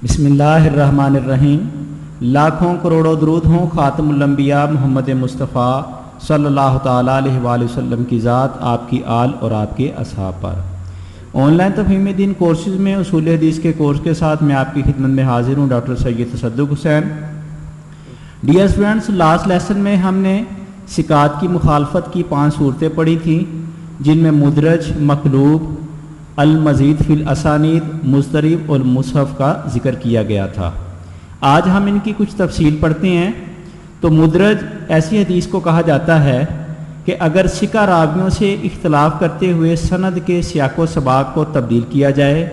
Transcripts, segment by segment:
بسم اللہ الرحمن الرحیم۔ لاکھوں کروڑوں درود ہوں خاتم الانبیاء محمد مصطفیٰ صلی اللہ تعالیٰ علیہ وآلہ وسلم کی ذات، آپ کی آل اور آپ کے اصحاب پر۔ آن لائن تفہیم دین کورسز میں اصول حدیث کے کورس کے ساتھ میں آپ کی خدمت میں حاضر ہوں، ڈاکٹر سید تصدق حسین۔ ڈیئر اسٹوڈنٹس، لاسٹ لیسن میں ہم نے ثقات کی مخالفت کی 5 صورتیں پڑھی تھیں، جن میں مدرج، مقلوب، المزید فی الاسانید، مضطرب اور مصحف کا ذکر کیا گیا تھا۔ آج ہم ان کی کچھ تفصیل پڑھتے ہیں۔ تو مدرج ایسی حدیث کو کہا جاتا ہے کہ اگر ثقہ راویوں سے اختلاف کرتے ہوئے سند کے سیاق و سباق کو تبدیل کیا جائے،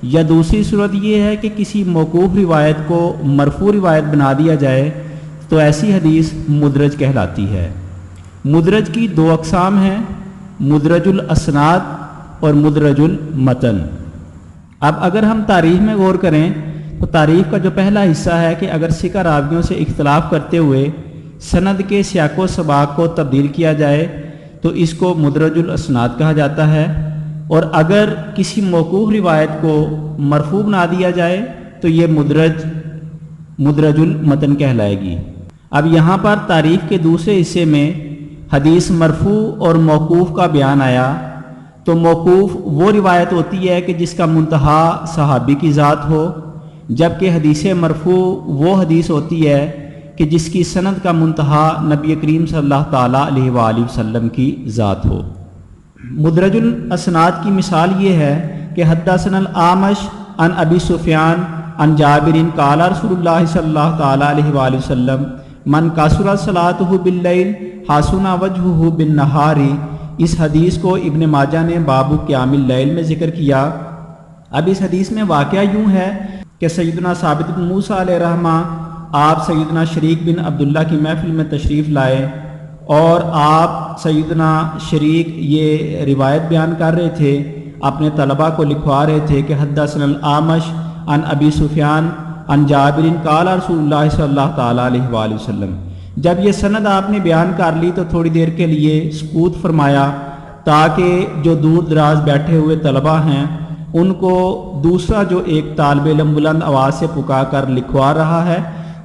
یا دوسری صورت یہ ہے کہ کسی موقوف روایت کو مرفوع روایت بنا دیا جائے، تو ایسی حدیث مدرج کہلاتی ہے۔ مدرج کی 2 اقسام ہیں، مدرج الاسناد اور مدرج المتن۔ اب اگر ہم تعریف میں غور کریں تو تعریف کا جو پہلا حصہ ہے کہ اگر ثقہ راویوں سے اختلاف کرتے ہوئے سند کے سیاق و سباق کو تبدیل کیا جائے تو اس کو مدرج الاسناد کہا جاتا ہے، اور اگر کسی موقوف روایت کو مرفوع بنا دیا جائے تو یہ مدرج المتن کہلائے گی۔ اب یہاں پر تعریف کے دوسرے حصے میں حدیث مرفوع اور موقوف کا بیان آیا۔ تو موقوف وہ روایت ہوتی ہے کہ جس کا منتہا صحابی کی ذات ہو، جبکہ حدیث مرفوع وہ حدیث ہوتی ہے کہ جس کی سند کا منتہا نبی کریم صلی اللہ تعالیٰ علیہ وآلہ وسلم کی ذات ہو۔ مدرج الاسناد کی مثال یہ ہے کہ حدثنا الاعمش عن ابی سفیان عن جابر قال رسول اللہ صلی اللہ تعالیٰ علیہ وآلہ وسلم من کثرت صلاتہ باللیل حسن وجہہ بالنہار۔ اس حدیث کو ابن ماجہ نے باب قیام اللیل میں ذکر کیا۔ اب اس حدیث میں واقعہ یوں ہے کہ سیدنا ثابت بن موسیٰ علیہ رحمہ آپ سیدنا شریک بن عبداللہ کی محفل میں تشریف لائے، اور آپ سیدنا شریک یہ روایت بیان کر رہے تھے، اپنے طلباء کو لکھوا رہے تھے کہ حدثنا الاعمش عن ابی سفیان عن جابر قال رسول اللہ صلی اللہ تعالیٰ علیہ وآلہ وسلم۔ جب یہ سند آپ نے بیان کر لی تو تھوڑی دیر کے لیے سکوت فرمایا، تاکہ جو دور دراز بیٹھے ہوئے طلباء ہیں ان کو دوسرا جو ایک طالب علم بلند آواز سے پکار کر لکھوا رہا ہے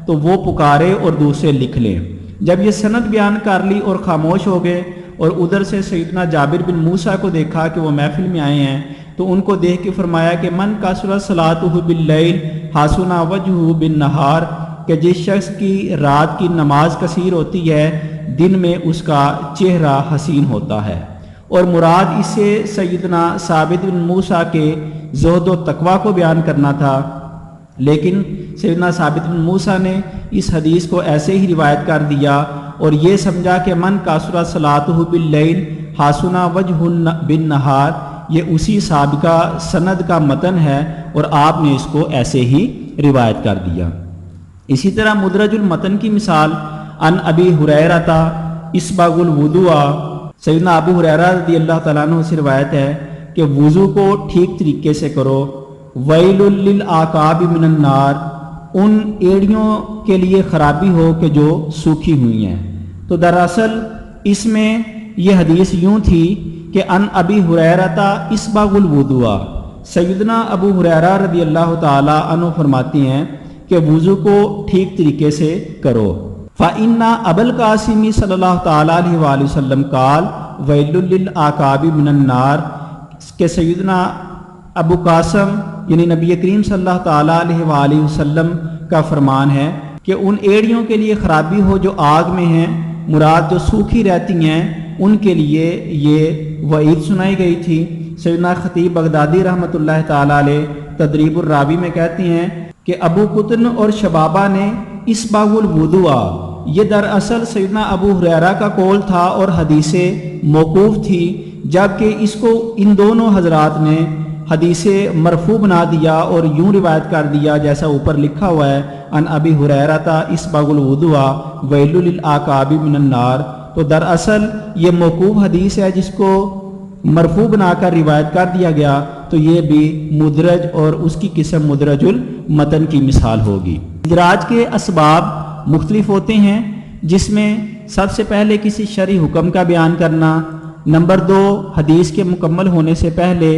تو وہ پکارے اور دوسرے لکھ لیں۔ جب یہ سند بیان کر لی اور خاموش ہو گئے، اور ادھر سے سیدنا جابر بن موسیٰ کو دیکھا کہ وہ محفل میں آئے ہیں، تو ان کو دیکھ کے فرمایا کہ من کثرت صلاتہ باللیل حسن وجہہ بالنہار، کہ جس شخص کی رات کی نماز کثیر ہوتی ہے، دن میں اس کا چہرہ حسین ہوتا ہے۔ اور مراد اس سے سیدنا ثابت بن موسیٰ کے زہد و تقوی کو بیان کرنا تھا، لیکن سیدنا ثابت بن موسیٰ نے اس حدیث کو ایسے ہی روایت کر دیا اور یہ سمجھا کہ من کثرت صلاتہ باللیل حسن وجہ بالنہار یہ اسی سابقہ سند کا متن ہے، اور آپ نے اس کو ایسے ہی روایت کر دیا۔ اسی طرح مدرج المتن کی مثال عن ابی ہریرہ اسبغ الوضوء، سیدنا ابو ہریرہ رضی اللہ تعالیٰ عنہ سے روایت ہے کہ وضو کو ٹھیک طریقے سے کرو۔ ویل للعقاب من النار، ان ایڑیوں کے لیے خرابی ہو کہ جو سوکھی ہوئی ہیں۔ تو دراصل اس میں یہ حدیث یوں تھی کہ عن ابی ہریرہ اسبغ الوضوء، سیدنا ابو ہریرہ رضی اللہ تعالیٰ عنہ فرماتے ہیں کہ وضو کو ٹھیک طریقے سے کرو۔ فَإِنَّ أَبَا الْقَاسِمِ صلی اللہ تعالیٰ علیہ وآلہ وسلم قال وَيْلٌ لِلْعَقَابِ مِنَ النَّارِ، کہ سیدنا ابو قاسم یعنی نبی کریم صلی اللہ تعالیٰ علیہ وآلہ وسلم کا فرمان ہے کہ ان ایڑیوں کے لیے خرابی ہو جو آگ میں ہیں، مراد جو سوکھی رہتی ہیں ان کے لیے یہ وعید سنائی گئی تھی۔ سیدنا خطیب بغدادی رحمۃ اللہ تعالیٰ علیہ تدریب الراوی میں کہتے ہیں کہ ابو قطن اور شبابہ نے اسبغ الوضوء، یہ دراصل سیدنا ابو ہریرہ کا قول تھا اور حدیث موقوف تھی، جبکہ اس کو ان دونوں حضرات نے حدیث مرفوع بنا دیا اور یوں روایت کر دیا جیسا اوپر لکھا ہوا ہے عن ابی ہریرہ اسبغ الوضوء ویل للعقاب من النار۔ تو دراصل یہ موقوف حدیث ہے جس کو مرفوع بنا کر روایت کر دیا گیا، تو یہ بھی مدرج اور اس کی قسم مدرج المتن کی مثال ہوگی۔ ادراج کے اسباب مختلف ہوتے ہیں، جس میں سب سے پہلے کسی شرعی حکم کا بیان کرنا، نمبر 2 حدیث کے مکمل ہونے سے پہلے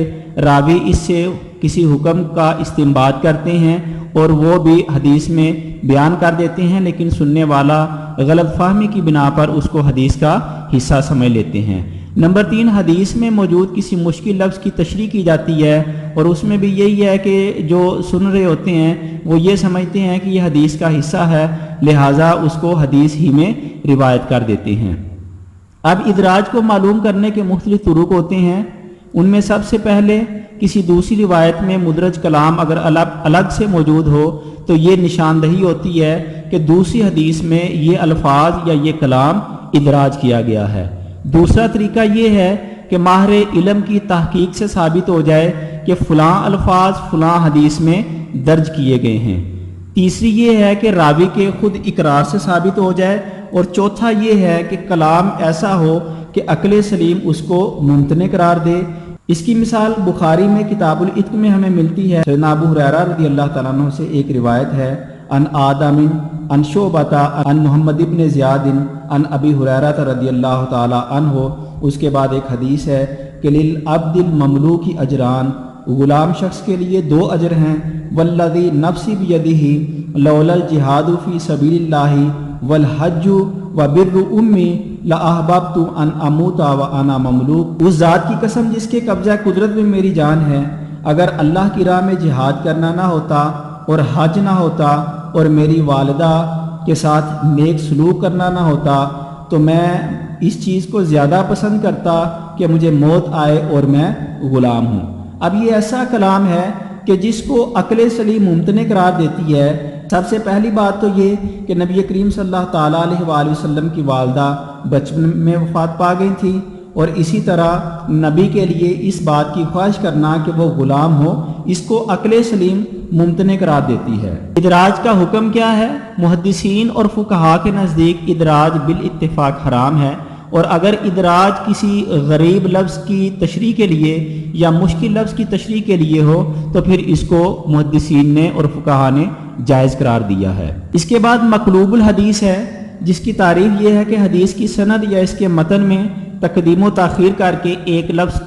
راوی اس سے کسی حکم کا استنباط کرتے ہیں اور وہ بھی حدیث میں بیان کر دیتے ہیں، لیکن سننے والا غلط فہمی کی بنا پر اس کو حدیث کا حصہ سمجھ لیتے ہیں۔ نمبر 3، حدیث میں موجود کسی مشکل لفظ کی تشریح کی جاتی ہے، اور اس میں بھی یہی ہے کہ جو سن رہے ہوتے ہیں وہ یہ سمجھتے ہیں کہ یہ حدیث کا حصہ ہے، لہٰذا اس کو حدیث ہی میں روایت کر دیتے ہیں۔ اب ادراج کو معلوم کرنے کے مختلف طرق ہوتے ہیں۔ ان میں سب سے پہلے کسی دوسری روایت میں مدرج کلام اگر الگ سے موجود ہو تو یہ نشاندہی ہوتی ہے کہ دوسری حدیث میں یہ الفاظ یا یہ کلام ادراج کیا گیا ہے۔ دوسرا طریقہ یہ ہے کہ ماہر علم کی تحقیق سے ثابت ہو جائے کہ فلاں الفاظ فلاں حدیث میں درج کیے گئے ہیں۔ تیسری یہ ہے کہ راوی کے خود اقرار سے ثابت ہو جائے، اور چوتھا یہ ہے کہ کلام ایسا ہو کہ عقل سلیم اس کو ممتنع قرار دے۔ اس کی مثال بخاری میں کتاب العتق میں ہمیں ملتی ہے۔ سیدنا ابو ہریرہ رضی اللہ تعالیٰ عنہ سے ایک روایت ہے، ان آدم ان شعبہ ان محمد ابن زیاد ان ابی ہریرہ رضی اللہ تعالیٰ عنہ۔ اس کے بعد ایک حدیث ہے کہ للعبد المملوک اجران، غلام شخص کے لیے 2 اجر ہیں، والذی نفسی بیدہ لولا الجہاد فی سبیل اللہ والحج وبر امی لاحببت ان اموت وانا مملوک۔ اس ذات کی قسم جس کے قبضہ قدرت میں میری جان ہے، اگر اللہ کی راہ میں جہاد کرنا نہ ہوتا اور حج نہ ہوتا اور میری والدہ کے ساتھ نیک سلوک کرنا نہ ہوتا تو میں اس چیز کو زیادہ پسند کرتا کہ مجھے موت آئے اور میں غلام ہوں۔ اب یہ ایسا کلام ہے کہ جس کو عقل سلیم ممتنع قرار دیتی ہے۔ سب سے پہلی بات تو یہ کہ نبی کریم صلی اللہ تعالیٰ علیہ وآلہ وسلم کی والدہ بچپن میں وفات پا گئی تھی، اور اسی طرح نبی کے لیے اس بات کی خواہش کرنا کہ وہ غلام ہو، اس کو عقل سلیم ممتنع قرار دیتی ہے۔ ادراج کا حکم کیا ہے؟ محدثین اور فقہاء کے نزدیک ادراج بالاتفاق حرام ہے، اور اگر ادراج کسی غریب لفظ کی تشریح کے لیے یا مشکل لفظ کی تشریح کے لیے ہو تو پھر اس کو محدثین نے اور فقہاء نے جائز قرار دیا ہے۔ اس کے بعد مقلوب الحدیث ہے، جس کی تعریف یہ ہے کہ حدیث کی سند یا اس کے متن میں تقدیم و تاخیر کر کے ایک لفظ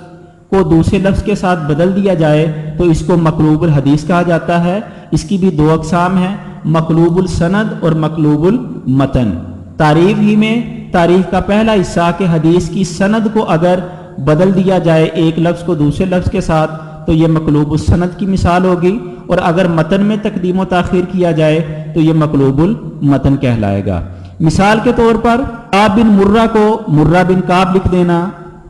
کو دوسرے لفظ کے ساتھ بدل دیا جائے تو اس کو مقلوب الحدیث کہا جاتا ہے۔ اس کی بھی 2 اقسام ہیں، مقلوب السند اور مقلوب المتن۔ تعریف ہی میں تعریف کا پہلا حصہ کہ حدیث کی سند کو اگر بدل دیا جائے ایک لفظ کو دوسرے لفظ کے ساتھ تو یہ مقلوب السند کی مثال ہوگی، اور اگر متن میں تقدیم و تاخیر کیا جائے تو یہ مقلوب المتن کہلائے گا۔ مثال کے طور پر کعب بن مرہ کو مرہ بن کعب لکھ دینا،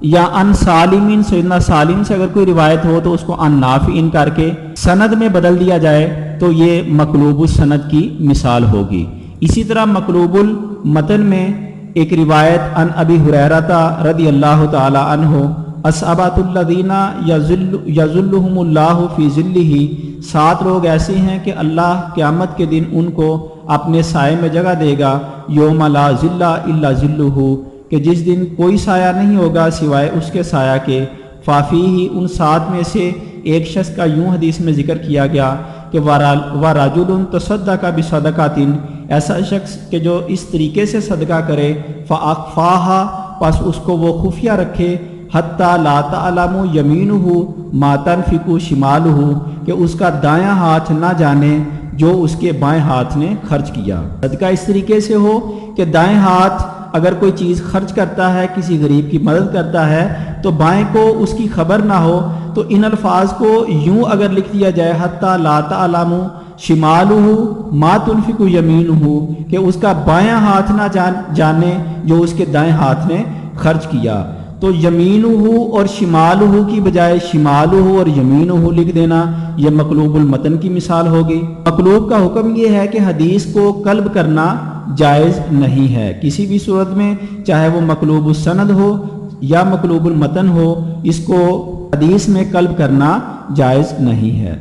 یا ان سالم سیدنا سالم سے اگر کوئی روایت ہو تو اس کو ان نافع کر کے سند میں بدل دیا جائے تو یہ مقلوب السند کی مثال ہوگی۔ اسی طرح مقلوب المتن میں ایک روایت ان ابی ہریرہ رضی اللہ تعالی عنہ اصحابۃ الذین یظلهم اللہ فی ظلہ، 7 لوگ ایسے ہیں کہ اللہ قیامت کے دن ان کو اپنے سائے میں جگہ دے گا، یوم لا ظل الا ظلہ، کہ جس دن کوئی سایہ نہیں ہوگا سوائے اس کے سایہ کے۔ فافیہ، ان 7 میں سے ایک شخص کا یوں حدیث میں ذکر کیا گیا کہ وَرَجُلٌ تَصَدَّقَ بِصَدَقَةٍ، ایسا شخص کہ جو اس طریقے سے صدقہ کرے، فَأَخْفَاهَا، پس اس کو وہ خفیہ رکھے، حَتَّى لَا تَعْلَمُ يَمِينُهُ مَا تَنْفِقُ شِمَالُهُ، کہ اس کا دایاں ہاتھ نہ جانے جو اس کے بائیں ہاتھ نے خرچ کیا۔ صدقہ اس طریقے سے ہو کہ دائیں ہاتھ اگر کوئی چیز خرچ کرتا ہے، کسی غریب کی مدد کرتا ہے، تو بائیں کو اس کی خبر نہ ہو، تو ان الفاظ کو یوں اگر لکھ دیا جائے حتی لا تعلم شمالہ ما تنفق یمینہ، کہ اس کا بایاں ہاتھ نہ جانے جو اس کے دائیں ہاتھ نے خرچ کیا، تو یمینہ اور شمالہ کی بجائے شمالہ اور یمینہ لکھ دینا، یہ مقلوب المتن کی مثال ہوگی۔ مقلوب کا حکم یہ ہے کہ حدیث کو قلب کرنا جائز نہیں ہے کسی بھی صورت میں، چاہے وہ مقلوب السند ہو یا مقلوب المتن ہو، اس کو حدیث میں قلب کرنا جائز نہیں ہے۔